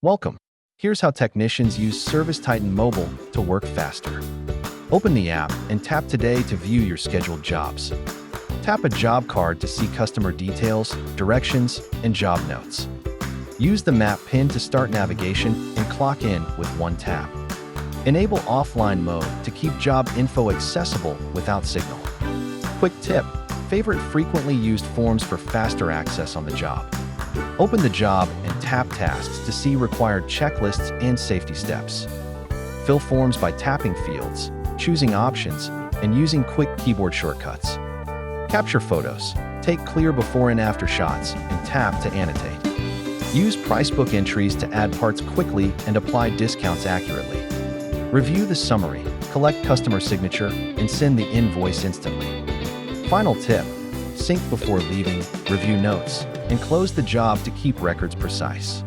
Welcome. Here's how technicians use ServiceTitan Mobile to work faster. Open the app and tap Today to view your scheduled jobs. Tap a job card to see customer details, directions, and job notes. Use the map pin to start navigation and clock in with one tap. Enable offline mode to keep job info accessible without signal. Quick tip: favorite frequently used forms for faster access on the job. Open the job and tap tasks to see required checklists and safety steps. Fill forms by tapping fields, choosing options, and using quick keyboard shortcuts. Capture photos. Take clear before and after shots and tap to annotate. Use price book entries to add parts quickly and apply discounts accurately. Review the summary, collect customer signature, and send the invoice instantly. Final tip: sync before leaving, review notes, and close the job to keep records precise.